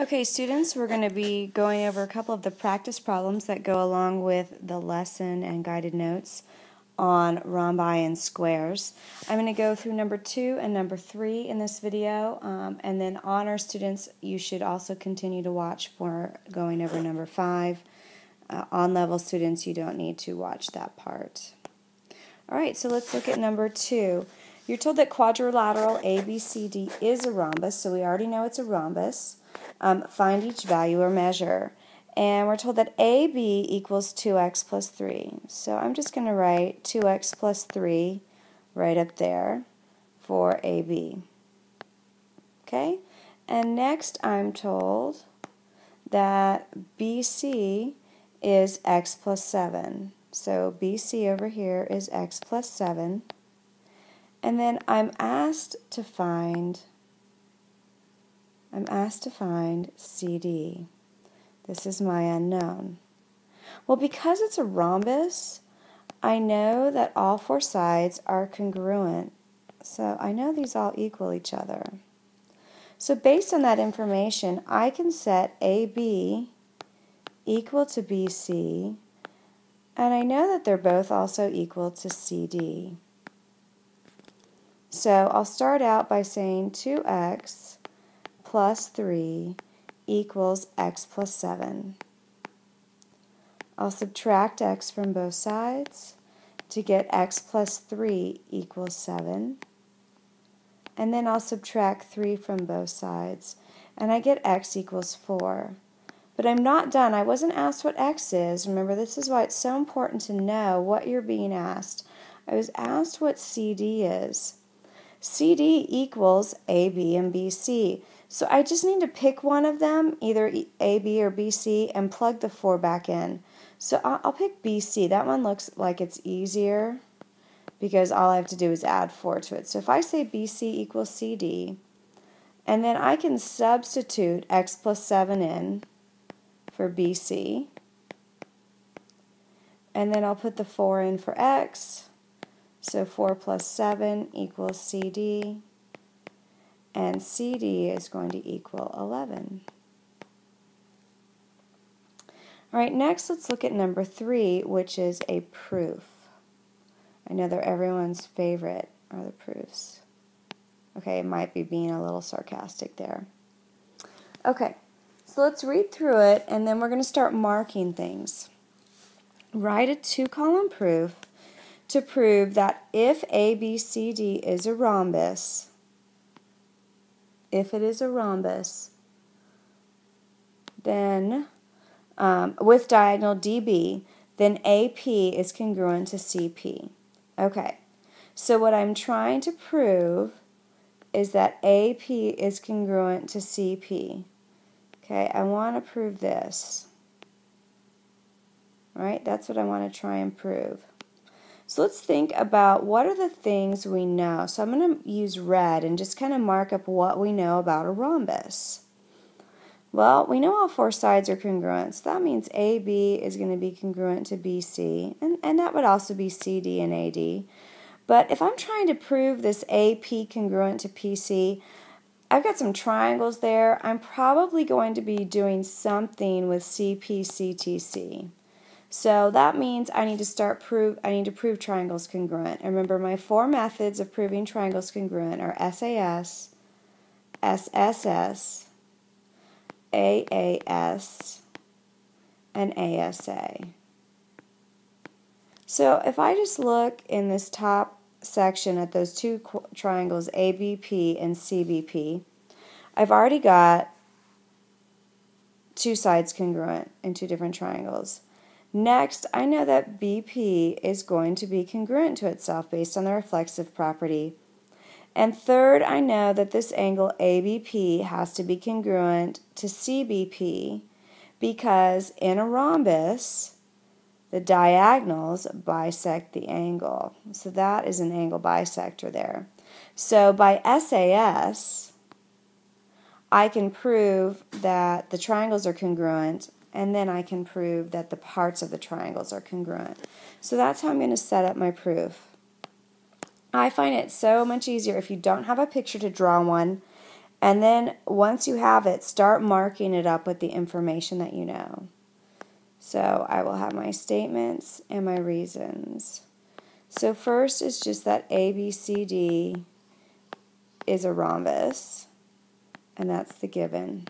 Okay, students, we're going to be going over a couple of the practice problems that go along with the lesson and guided notes on rhombi and squares. I'm going to go through number 2 and number 3 in this video, and then honor students, you should also continue to watch for going over number 5. On-level students, you don't need to watch that part. Alright, so let's look at number 2. You're told that quadrilateral ABCD is a rhombus, so we already know it's a rhombus. Find each value or measure. And we're told that AB equals 2x plus 3. So I'm just going to write 2x plus 3 right up there for AB. Okay? And next I'm told that BC is x plus 7. So BC over here is x plus 7. And then I'm asked to find CD. This is my unknown. Well, because it's a rhombus, I know that all 4 sides are congruent. So I know these all equal each other. So based on that information, I can set AB equal to BC, and I know that they're both also equal to CD. So I'll start out by saying 2x plus 3 equals x plus 7. I'll subtract x from both sides to get x plus 3 equals 7. And then I'll subtract 3 from both sides, and I get x equals 4. But I'm not done. I wasn't asked what x is. Remember, this is why it's so important to know what you're being asked. I was asked what CD is. CD equals AB and BC. So I just need to pick one of them, either AB or BC, and plug the 4 back in. So I'll pick BC. That one looks like it's easier because all I have to do is add 4 to it. So if I say BC equals CD, and then I can substitute x plus 7 in for BC, and then I'll put the 4 in for x. So 4 plus 7 equals CD, and CD is going to equal 11. All right, next let's look at number 3, which is a proof. I know they're everyone's favorite are the proofs. Okay, it might be being a little sarcastic there. Okay, so let's read through it, and then we're going to start marking things. Write a 2-column proof to prove that if ABCD is a rhombus, then with diagonal DB, then AP is congruent to CP. Okay, so what I'm trying to prove is that AP is congruent to CP. Okay, I want to prove this. All right, that's what I want to try and prove. So let's think about what are the things we know. So I'm going to use red and just kind of mark up what we know about a rhombus. Well, we know all 4 sides are congruent, so that means AB is going to be congruent to BC, and that would also be CD and AD. But if I'm trying to prove this AP congruent to PC, I've got some triangles there. I'm probably going to be doing something with CPCTC. So that means I need to prove triangles congruent. And remember, my 4 methods of proving triangles congruent are SAS, SSS, AAS, and ASA. So if I just look in this top section at those 2 triangles, ABP and CBP, I've already got 2 sides congruent in 2 different triangles. Next, I know that BP is going to be congruent to itself based on the reflexive property. And third, I know that this angle ABP has to be congruent to CBP because in a rhombus, the diagonals bisect the angle. So that is an angle bisector there. So by SAS, I can prove that the triangles are congruent, and then I can prove that the parts of the triangles are congruent. So that's how I'm going to set up my proof. I find it so much easier if you don't have a picture to draw one And then once you have it, start marking it up with the information that you know. So I will have my statements and my reasons. So first is just that ABCD is a rhombus, and that's the given.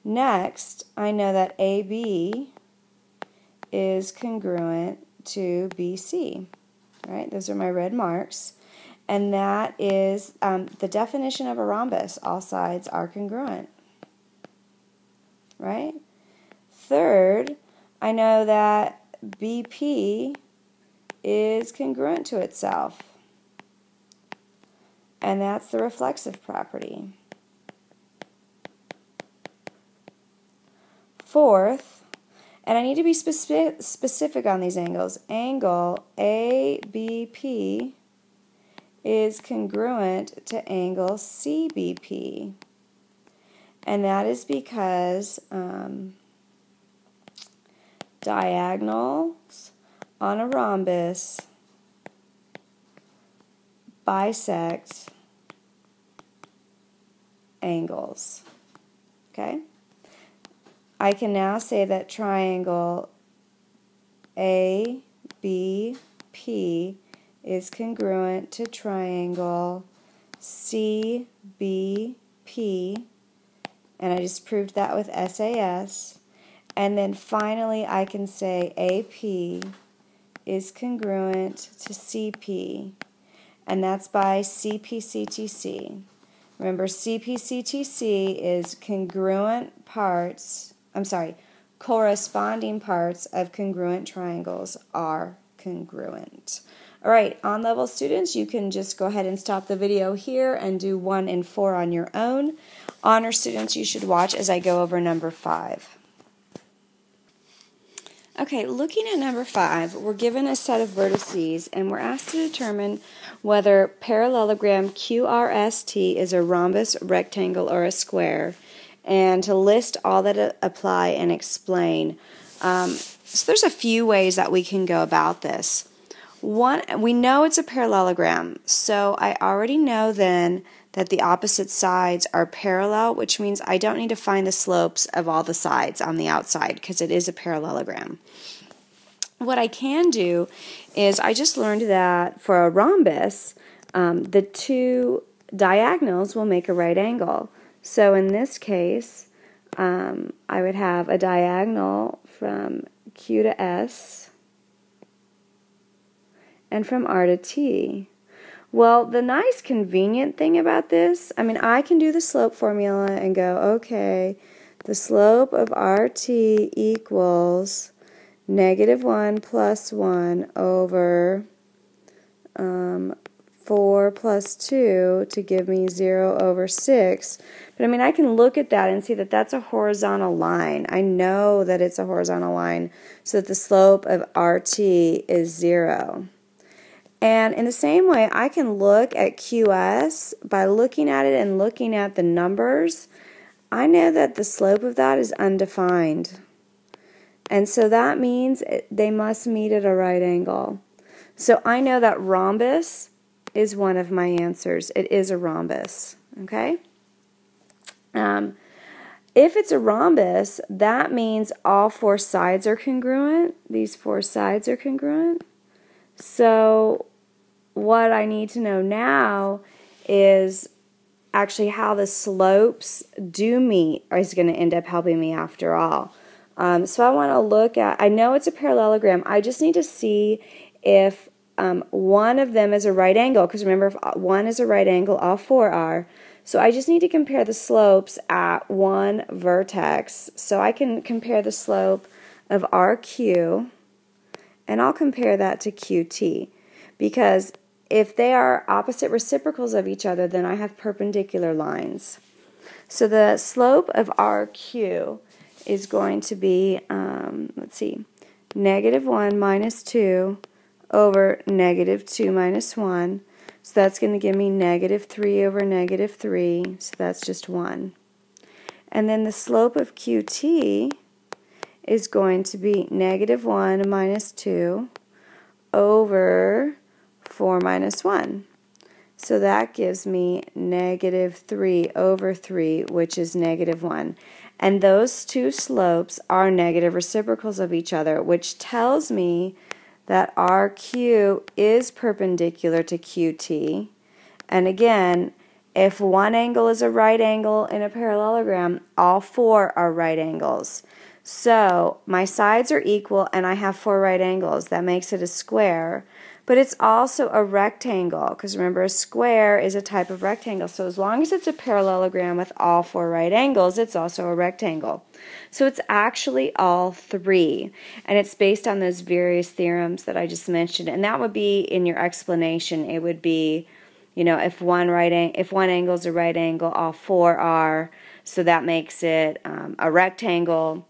Next, I know that AB is congruent to BC. Right? Those are my red marks. And that is the definition of a rhombus. All sides are congruent. Right? Third, I know that BP is congruent to itself. And that's the reflexive property. Fourth, and I need to be specific on these angles. Angle ABP is congruent to angle CBP. And that is because diagonals on a rhombus bisect angles. Okay? I can now say that triangle ABP is congruent to triangle CBP, and I just proved that with SAS. And then finally I can say AP is congruent to CP, and that's by CPCTC. Remember, CPCTC is corresponding parts of congruent triangles are congruent. All right, on-level students, you can just go ahead and stop the video here and do 1 and 4 on your own. Honor students, you should watch as I go over number 5. Okay, looking at number 5, we're given a set of vertices and we're asked to determine whether parallelogram QRST is a rhombus, rectangle, or a square, and to list all that apply and explain. So there's a few ways that we can go about this. One, we know it's a parallelogram, so I already know then that the opposite sides are parallel, which means I don't need to find the slopes of all the sides on the outside because it is a parallelogram. What I can do is I just learned that for a rhombus, the two diagonals will make a right angle. So in this case, I would have a diagonal from Q to S and from R to T. Well, the nice convenient thing about this, I mean, I can do the slope formula and go, okay, the slope of RT equals -1 plus 1 over 4 plus 2 to give me 0 over 6. But I mean, I can look at that and see that that's a horizontal line. I know that it's a horizontal line, so that the slope of RT is 0. And in the same way, I can look at QS by looking at it and looking at the numbers. I know that the slope of that is undefined. And so that means they must meet at a right angle. So I know that rhombus is one of my answers. It is a rhombus. Okay? If it's a rhombus, that means all 4 sides are congruent. These 4 sides are congruent. So what I need to know now is actually how the slopes do meet is going to end up helping me after all. So I want to look at, I know it's a parallelogram, I just need to see if one of them is a right angle, because remember, if one is a right angle, all 4 are. So I just need to compare the slopes at one vertex. So I can compare the slope of RQ, and I'll compare that to QT, because if they are opposite reciprocals of each other, then I have perpendicular lines. So the slope of RQ is going to be, let's see, -1 minus 2 over -2 minus 1. So that's going to give me -3 over -3, so that's just 1. And then the slope of QT is going to be -1 minus 2 over 4 minus 1. So that gives me -3/3, which is -1. And those two slopes are negative reciprocals of each other, which tells me that RQ is perpendicular to QT. And again, if one angle is a right angle in a parallelogram, all four are right angles. So my sides are equal and I have 4 right angles. That makes it a square. But it's also a rectangle, because remember, a square is a type of rectangle. So as long as it's a parallelogram with all 4 right angles, it's also a rectangle. So it's actually all 3. And it's based on those various theorems that I just mentioned. And that would be in your explanation. It would be, you know, if one angle is a right angle, all 4 are. So that makes it a rectangle.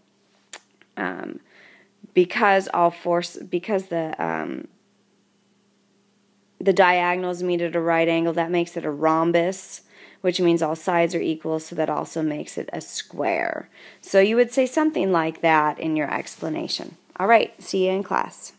Because the diagonals meet at a right angle, that makes it a rhombus, which means all sides are equal, so that also makes it a square. So you would say something like that in your explanation. All right, see you in class.